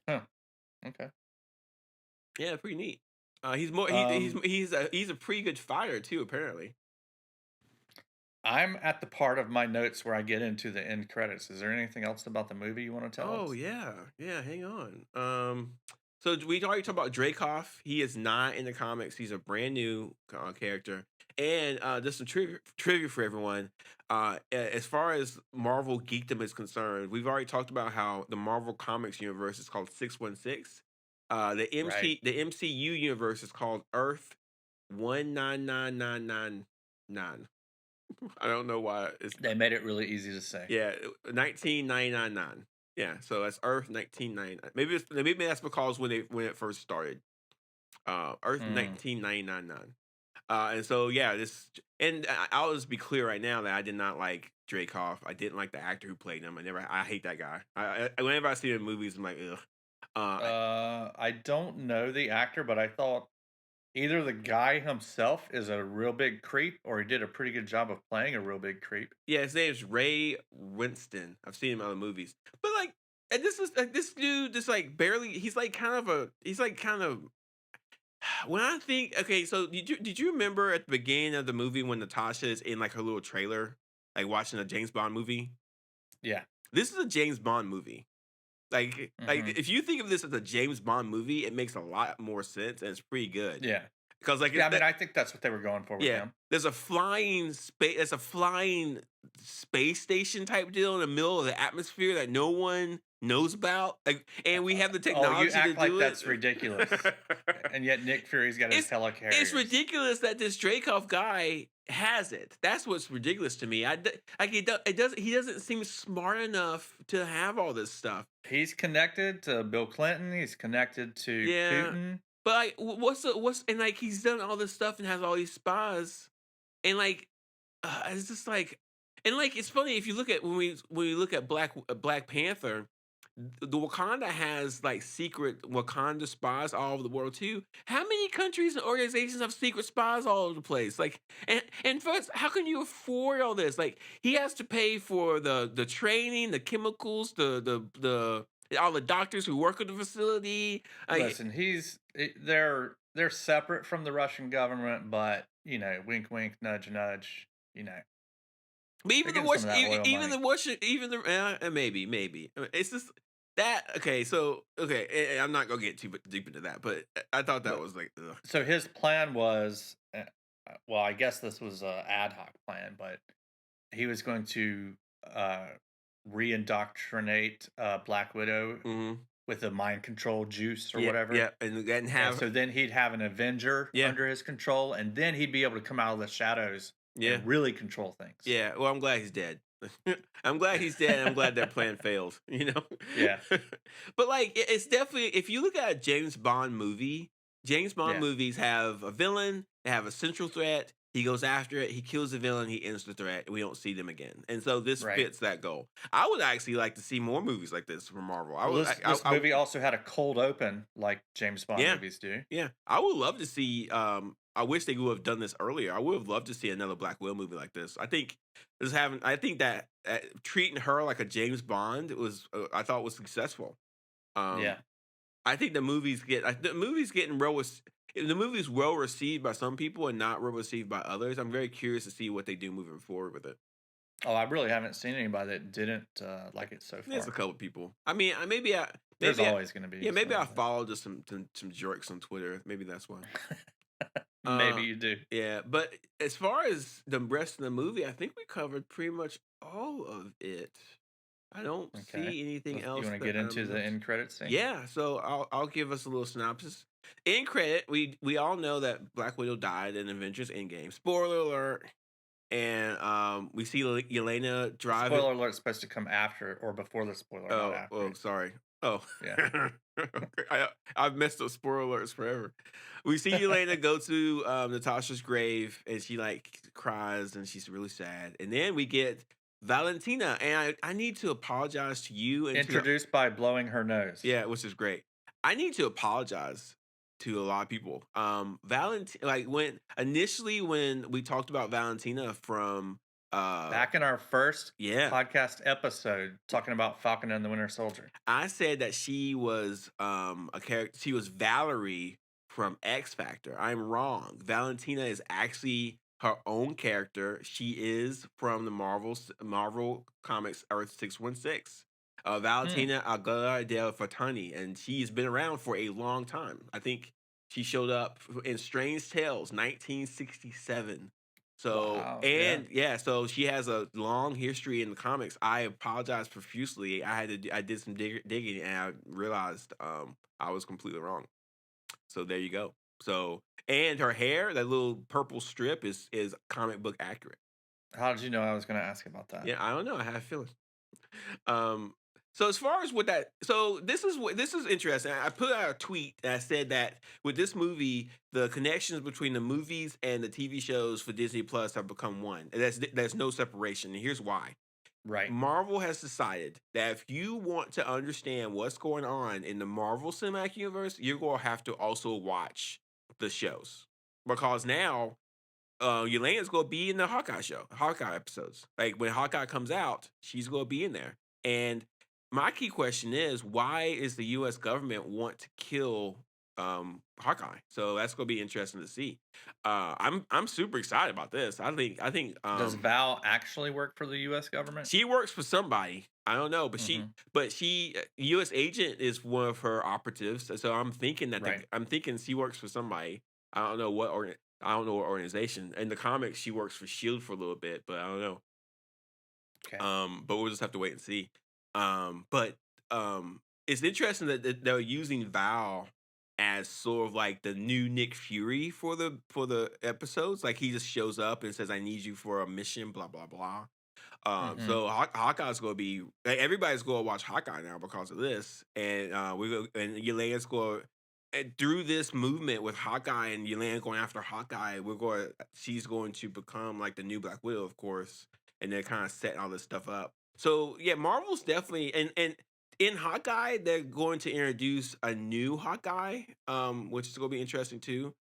Huh. Okay. Yeah, pretty neat. He's more Um, he's a pretty good fighter too, apparently. I'm at the part of my notes where I get into the end credits. Is there anything else about the movie you want to tell Oh us? yeah, yeah. Hang on. So we already talked about Dracoff. He is not in the comics. He's a brand new character. And just some trivia for everyone. As far as Marvel geekdom is concerned, we've already talked about how the Marvel Comics universe is called 616. Right. The MCU universe is called Earth 19999. I don't know why it's They made it really easy to say. yeah, 1999. Yeah, so that's Earth 1999. Maybe that's because when it first started. Earth Mm. 19999. And so yeah, this and I'll just be clear right now that I did not like Dracoff. I didn't like the actor who played him. I hate that guy. Whenever I see him in movies, I'm like, ugh. I don't know the actor, but I thought either the guy himself is a real big creep, or he did a pretty good job of playing a real big creep. Yeah, his name's Ray Winston. I've seen him in other movies, but like, and this is like this dude, just like barely. He's like kind of when I think, okay, so did you remember at the beginning of the movie when Natasha is in like her little trailer, like watching a James Bond movie? Yeah. This is a James Bond movie. Like Hmm. if you think of this as a James Bond movie, it makes a lot more sense and it's pretty good. Yeah. because like Yeah, I mean, I think that's what they were going for with yeah, him. there's a flying space. There's a flying space station type deal in the middle of the atmosphere that no one knows about, like, and we have the Oh, you technology to act like do it. that's ridiculous, and yet Nick Fury's got his It's helicarriers. ridiculous that this Dreykov guy has it. That's what's ridiculous to me. Like it doesn't. He doesn't seem smart enough to have all this stuff. He's connected to Bill Clinton. He's connected to Yeah, Putin. but like, what's and like he's done all this stuff and has all these spies, and like it's just like, and like it's funny if you look at when we look at Black Panther, the Wakanda has like secret Wakanda spies all over the world too. How many countries and organizations have secret spies all over the place? Like, and first, how can you afford all this? Like, he has to pay for the training, the chemicals, the all the doctors who work at the facility. Listen, they're separate from the Russian government, but wink, wink, nudge, nudge. You know, But they're even the getting some Wash, of that oil even money. the Wash, even the maybe it's just that okay. So okay, I'm not gonna get too deep into that, but I thought that But was like ugh. so his plan was, well, I guess this was a ad hoc plan, but he was going to uh, re-indoctrinate Black Widow Mhm. with the mind control juice or Yeah, whatever. yeah, and And have so then he'd have an Avenger yeah, under his control, and then he'd be able to come out of the shadows yeah, and really control things. yeah. Well, I'm glad he's dead. I'm glad he's dead. And I'm glad that plan failed. You know, Yeah, but like it's definitely if you look at a James Bond movie, James Bond yeah, movies have a villain, they have a central threat. He goes after it. He kills the villain. He ends the threat. We don't see them again, and so this right. fits that goal. I would actually like to see more movies like this from Marvel. I Well, would, this movie also had a cold open like James Bond yeah, movies do. yeah. I would love to see. I wish they would have done this earlier. I would have loved to see another Black Widow movie like this. I think this having. I think that treating her like a James Bond was. I thought was successful. Um, Yeah. I think the movies getting the movie's well received by some people and not well received by others. I'm very curious to see what they do moving forward with it. Oh, I really haven't seen anybody that didn't like it so There's a far. couple people. I mean, There's maybe I, always going to be yeah, maybe I some, followed just some jerks on Twitter. Maybe that's why. but maybe Uh, you do. yeah, but as far as the rest of the movie, I think we covered pretty much all of it. I don't Okay. see anything You else want to that get into the end credit scene? yeah, so I'll give us a little synopsis. In credit, we all know that Black Widow died in Avengers Endgame. Spoiler alert. And we see Yelena driving. Spoiler alert is supposed to come after or before the spoiler, not after Oh, it. sorry. Oh, Yeah. I've messed up spoiler alerts forever. We see Yelena go to Natasha's grave, and she like cries, and she's really sad. And then we get Valentina, and I need to apologize to you and to Introduced by blowing her nose. yeah, which is great. I need to apologize to a lot of people. Valentina, like when we talked about Valentina from Back in our first yeah, podcast episode, talking about Falcon and the Winter Soldier. I said that she was a character. She was Valerie from X Factor. I'm wrong. Valentina is actually her own character. She is from the Marvel Comics Earth 616. Hmm. Valentina Aguilar del Fatani, and she's been around for a long time. I think she showed up in Strange Tales, 1967. So Wow. Yeah. and yeah, so she has a long history in the comics. I apologize profusely. I did some digging and I realized I was completely wrong. So there you go. So and her hair, that little purple strip is comic book accurate. How did you know I was going to ask about that? Yeah, I don't know. I have a feeling. Um, so as far as what that, so this is interesting. I put out a tweet that said that with this movie, the connections between the movies and the TV shows for Disney Plus have become one. And there's no separation, and here's why. Right. Marvel has decided that if you want to understand what's going on in the Marvel Cinematic Universe, you're going to have to also watch the shows because now Yelena's gonna be in the Hawkeye episodes. Like when Hawkeye comes out, she's gonna be in there. And my key question is, why is the U.S. government want to kill Hawkeye? So that's gonna be interesting to see. I'm super excited about this. I think Does Val actually work for the U.S. government? she works for somebody. I don't know, but Hmm. she U.S. agent is one of her operatives. So I'm thinking that Right. I'm thinking she works for somebody. I don't know I don't know what organization. In the comics, she works for Shield for a little bit, but I don't know. Okay. But we'll just have to wait and see. But it's interesting that they're using Val as sort of like the new Nick Fury for the episodes. Like he just shows up and says, "I need you for a mission." Blah blah blah. Mhm. So Hawkeye's gonna be everybody's gonna watch Hawkeye now because of this, and we go and Yelena's going and through this movement with Hawkeye and Yelena going after Hawkeye, she's going to become like the new Black Widow, of course, and they're kind of setting all this stuff up. So yeah, Marvel's definitely and in Hawkeye they're going to introduce a new Hawkeye, which is gonna be interesting too.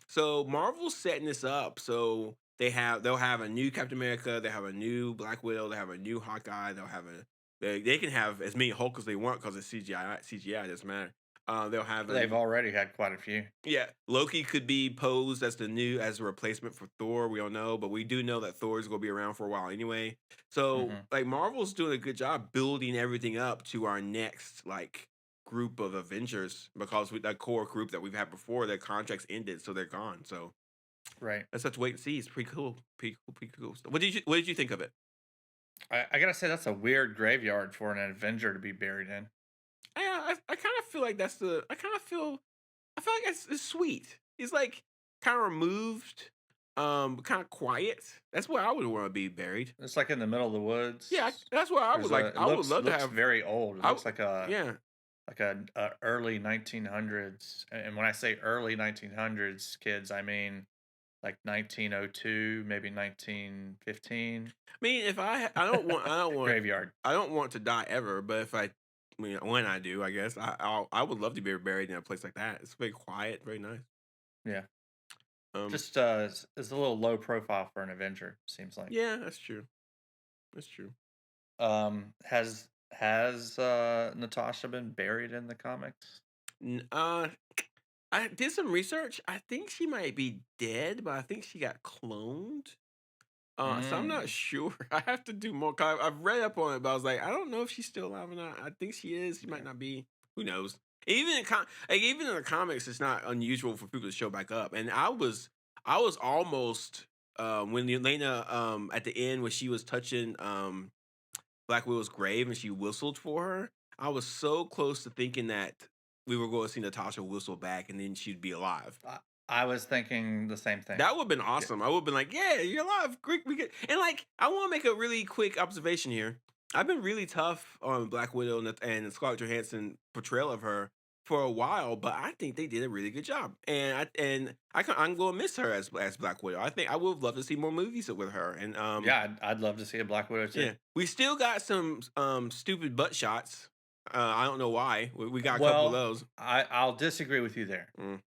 So Marvel's setting this up. So they'll have a new Captain America, they have a new Black Widow, they have a new Hawkeye, they can have as many Hulk as they want because it's CGI doesn't matter. They'll have They've already had quite a few. yeah, Loki could be posed as as a replacement for Thor. We don't know, but we do know that Thor is going to be around for a while anyway. So, Mhm. like, Marvel's doing a good job building everything up to our next like group of Avengers because with that core group that we've had before, their contracts ended, so they're gone. So Right. let's have to wait and see. It's pretty cool, pretty cool. What did you think of it? I gotta say that's a weird graveyard for an Avenger to be buried in. I kind of feel like I feel like it's sweet. He's like kind of removed, kind of quiet. That's where I would want to be buried. It's like in the middle of the Yeah, woods. that's where I would There's like. a it I would love to looks have. very old. It I looks w- yeah. like a early 1900s. And when I say early 1900s, kids, I mean like 1902, maybe 1915 I mean, if graveyard. I don't want to die ever. But if when I do, I guess I would love to be buried in a place like that. It's very quiet, very nice. Yeah. Um, Just it's a little low profile for an Avenger, seems like. yeah, that's true. That's true. Has Natasha been buried in the comics? N- I did some research. I think she might be dead, but I think she got cloned. So I'm not Mm. sure. I have to do more. 'Cause I've read up on it, but I was like, I don't know if she's still alive or not. I think she is. She might Okay. not be. Who knows? Even in the comics, it's not unusual for people to show back up. And I was almost when Yelena at the end when she was touching Black Widow's grave and she whistled for her. I was so close to thinking that we were going to see Natasha whistle back and then she'd be alive. I was thinking the same thing. That would have been Yeah. awesome. I would have been like, "Yeah, you're alive. Great, we get." And like, I want to make a really quick observation here. I've been really tough on Black Widow and Scarlett Johansson portrayal of her for a while, but I think they did a really good job. I'm going to miss her as Black Widow. I think I would love to see more movies with her. And Yeah, I'd love to see a Black Widow too. yeah, we still got some stupid butt shots. I don't know why. We got a couple of Well, those. I'll disagree with you there. Mm.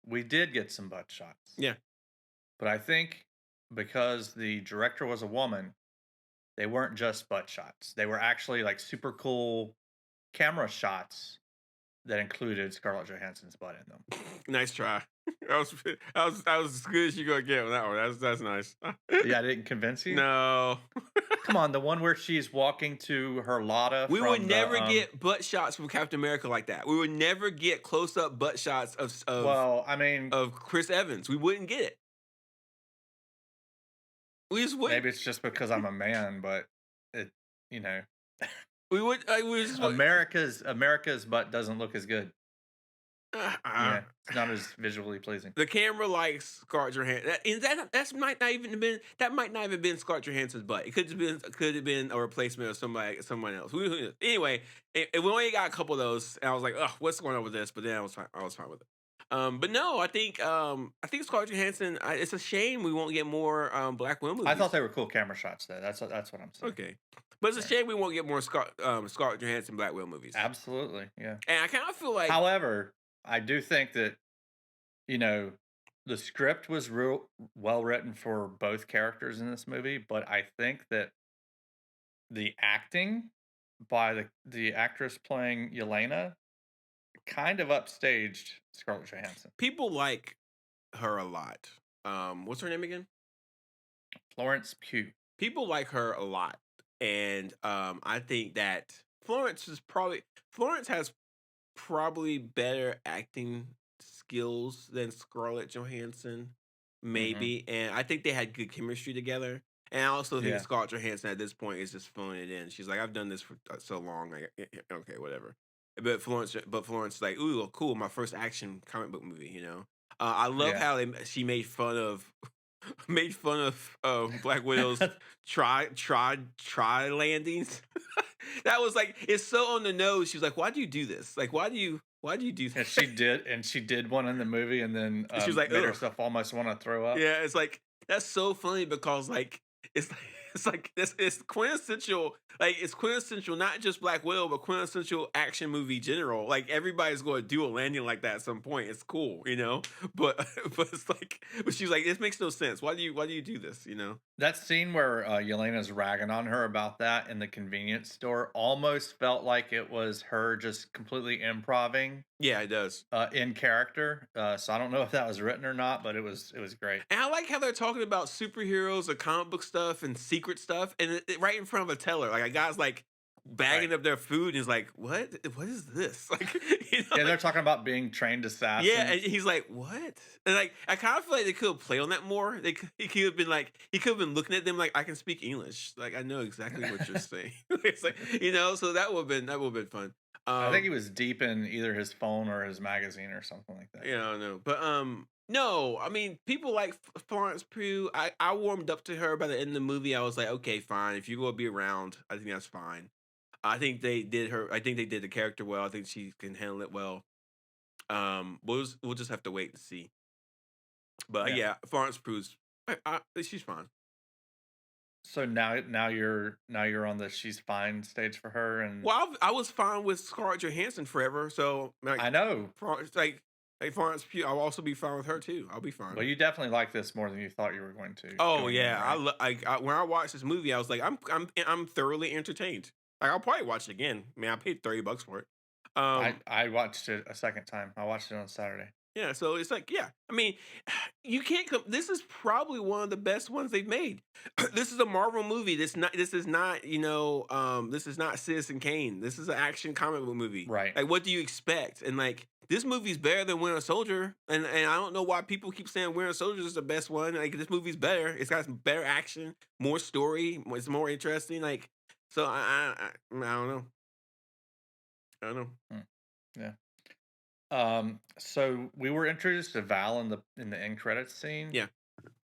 We did get some butt shots, Yeah, but I think because the director was a woman, they weren't just butt shots. They were actually like super cool camera shots that included Scarlett Johansson's butt in them. nice try. That was as good as you gonna get on that one. That's nice. Yeah, I didn't convince you. No, Come on, the one where she's walking to her Lotta we would from the never get butt shots from Captain America like that. We would never get close up butt shots Well, I mean, of Chris Evans. We wouldn't get it. We just wouldn't. maybe it's just because I'm a man, but it, you know, We would. We just would. America's butt doesn't look as good. Uh, Yeah, it's not as visually pleasing. The camera likes Scarlett Johansson. That might not even have been Scarlett Johansson's butt. It could have been a replacement of someone else. Anyway, we only got a couple of those, and I was like, oh, what's going on with this? But then I was fine with it. But no, I think Scarlett Johansson. It's a shame we won't get more Black Widow movies. I thought they were cool camera shots, though. That's what I'm saying. Okay, but it's a Yeah. shame we won't get more Scarlett Johansson Black Widow movies. Absolutely, yeah. And I kind of feel like However, I do think that you know the script was real well written for both characters in this movie, but I think that the acting by the actress playing Yelena kind of upstaged Scarlett Johansson. people like her a lot. What's her name again? Florence Pugh. People like her a lot, and I think that Florence has probably better acting skills than Scarlett Johansson, Mhm. maybe, and I think they had good chemistry together. And I also think Yeah. Scarlett Johansson at this point is just phoning it in. She's like, "I've done this for so long, like, okay, whatever." But Florence is like, "Ooh, well, cool, my first action comic book movie," you know. I love Yeah. how she made fun of made fun of Black Widow's try landings. That was like it's so on the nose. She was like, "Why do you do this? Like, why do you do And that?" she did one in the movie and then, She was like, made "Ugh." herself almost wanna throw up. Yeah, it's like that's so funny because like it's like it's quintessential, like it's quintessential not just Black Widow but quintessential action movie general. Like everybody's going to do a landing like that at some point. It's cool, you know. But but it's like but she's like this makes no sense. Why do you do this? You know? That scene where, Yelena's ragging on her about that in the convenience store almost felt like it was her just completely improving, Yeah, it does. in character, so I don't know if that was written or not, but it was great. And I like how they're talking about superheroes or comic book stuff and secret stuff, and right in front of a teller, like a guy's like Right. bagging up their food, and he's like, "What? What is this?" Like, Yeah, they're like, talking about being trained yeah, and assassins. he's like, "What?" And like, I kind of feel like they could have played on that more. He could have been like, he could have been looking at them like, "I can speak English. Like, I know exactly what you're saying." It's like, so that would have been fun. I think Um, he was deep in either his phone or his magazine or something like that. Yeah, I know. But no, I mean people like Florence Pugh. I warmed up to her by the end of the movie. I was like, okay, fine. If you're gonna be around, I think that's fine. I think they did the character well. I think she can handle it well. We'll just have to wait and see. But Yeah. yeah, Florence Pugh's she's fine. So now you're on the she's fine stage for her, and Well, I was fine with Scarlett Johansson forever. So like, I know. Florence, like Florence Pugh, I'll also be fine with her too. I'll be Well, fine. you definitely like this more than you thought you were going to Oh going in, yeah, right? when I watched this movie, I was like, I'm thoroughly entertained. Like, I'll probably watch it again. I mean, I paid $30 for it. I Um, I watched it a second time. I watched it on Saturday. yeah, so it's like, yeah, I mean, you can't come. This is probably one of the best ones they've made. This is a Marvel movie. This is not, this is not Citizen Kane. This is an action comic book movie. Right. Like, what do you expect? And like, this movie's better than Winter Soldier, and I don't know why people keep saying Winter Soldier is the best one. Like, this movie's better. It's got some better action, more story. It's more interesting. Like, so I don't know. I don't know. Hmm, yeah. So we were introduced to Val in the end credits scene, Yeah,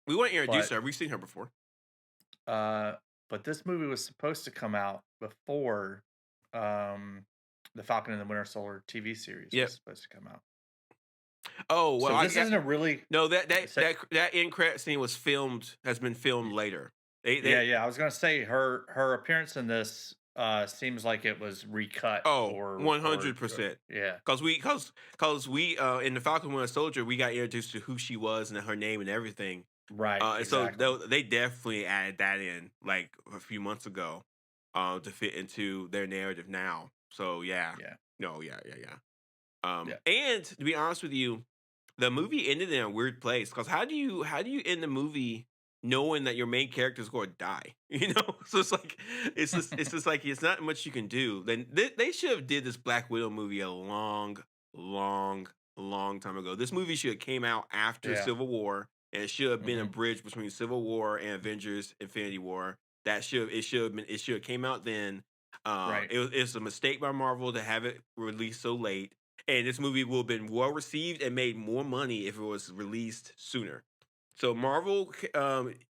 we want to introduce but her. We've seen her before. uh, but this movie was supposed to come out before um, the Falcon and the Winter Soldier TV series Yeah. was supposed to come out. Oh well, So this isn't a really no, that that say, that that end credit scene has been filmed later. yeah, They yeah. I was gonna say her appearance in this seems like it was recut oh, or one hundred percent. yeah, Cause we in the Falcon Winter Soldier we got introduced to who she was and her name and everything. right, And so exactly. they definitely added that in like a few months ago, to fit into their narrative now. So yeah, Yeah, no, yeah, yeah, yeah. yeah. And to be honest with you, the movie ended in a weird place because how do you end the movie knowing that your main character is going to die? You know, so it's like it's just like it's not much you can do. Then they should have did this Black Widow movie a long, long, long time ago. This movie should have came out after Yeah. Civil War, and it should have been a Hmm. bridge between Civil War and Avengers: Infinity War. It should have came out then. Right. It's a mistake by Marvel to have it released so late, and this movie will have been well received and made more money if it was released sooner. So Marvel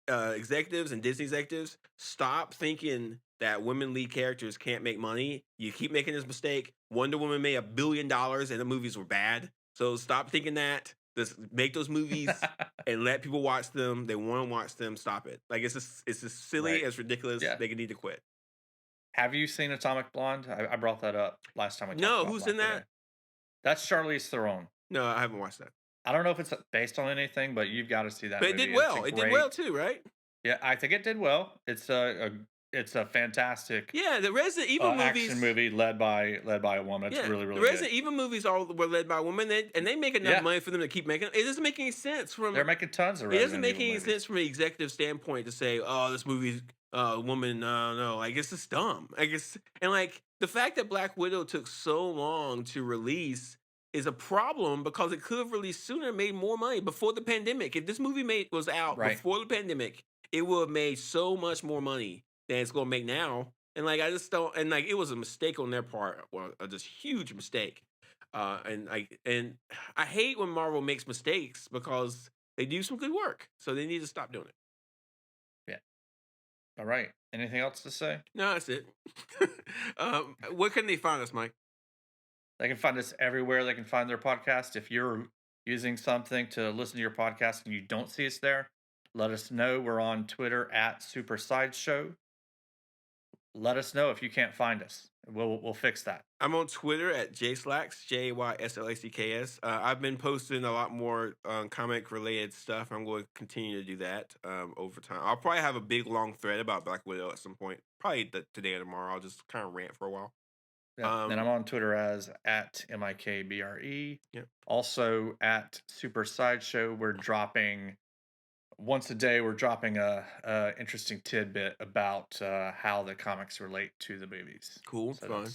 executives and Disney executives, stop thinking that women lead characters can't make money. You keep making this mistake. Wonder Woman made $1 billion and the movies were bad. So stop thinking that. Just make those movies and let people watch them. They want to watch them. Stop it. Like it's as silly Right. as ridiculous. Yeah. They need to quit. Have you seen Atomic Blonde? I brought that up last time we talked No, about who's in Black Widow. that? That's Charlize Theron. No, I haven't watched that. I don't know if it's based on anything, but you've got to see that But it did movie. It's a well. It did well great. too, right? Yeah, I think it did well. It's a fantastic Yeah, the Resident Evil action movies. movie led by a woman. It's Yeah, really the really good. Resident Evil movies all were led by women, and they make enough Yeah, money for them to keep making. It doesn't make any sense they're from. making tons of It doesn't Resident make Evil any movies. sense from an executive standpoint to say, "Oh, this movie's woman." No, like it's just dumb. I guess, and like the fact that Black Widow took so long to release. is a problem because it could have released sooner and made more money before the pandemic. If this movie was out Right. before the pandemic, it would have made so much more money than it's going to make now. And like I just don't, and like it was a mistake on their part, well, a just huge mistake. And I hate when Marvel makes mistakes because they do some good work, so they need to stop doing it. Yeah. All right. Anything else to say? No, that's it. Where can they find us, Mike? They can find us everywhere they can find their podcast. If you're using something to listen to your podcast and you don't see us there, let us know. We're on Twitter at Super Sideshow. Let us know if you can't find us. We'll fix that. I'm on Twitter at jslacks, JYSLACKS. I've been posting a lot more comic related stuff. I'm going to continue to do that over time. I'll probably have a big long thread about Black Widow at some point. Probably today or tomorrow. I'll just kind of rant for a while. Yeah. And I'm on Twitter as at MIKBRE. Yeah. Also at Super Sideshow. We're dropping once a day. We're dropping a interesting tidbit about how the comics relate to the movies. Cool, So fun.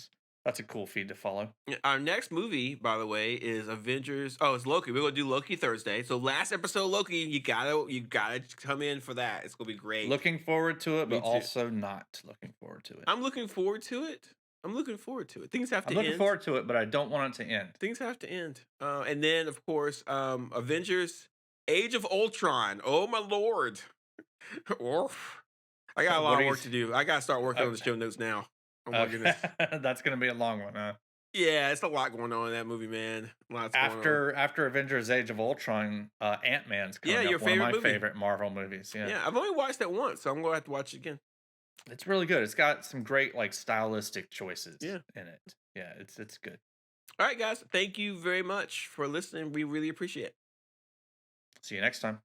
that's a cool feed to follow. Our next movie, by the way, is Avengers. Oh, it's Loki. We're gonna do Loki Thursday. So last episode, Loki, you gotta come in for that. It's gonna be great. Looking forward to it, Me but too. also not looking forward to it. I'm looking forward to it. I'm looking forward to it. Things have to I'm looking end. forward to it, but I don't want it to end. Things have to end. And then, of course, Avengers Age of Ultron. Oh, my Lord. Oof. I got a lot of work to do. I got to start working on the show notes now. Oh, my goodness. That's going to be a long one, huh? Yeah, it's a lot going on in that movie, man. Lots going on. After Avengers Age of Ultron, Ant-Man's coming up. Your One of my movie. favorite Marvel movies. Yeah, I've only watched that once, so I'm going to have to watch it again. It's really good. It's got some great like stylistic choices in it. Yeah, it's good. All right, guys. Thank you very much for listening. We really appreciate it. See you next time.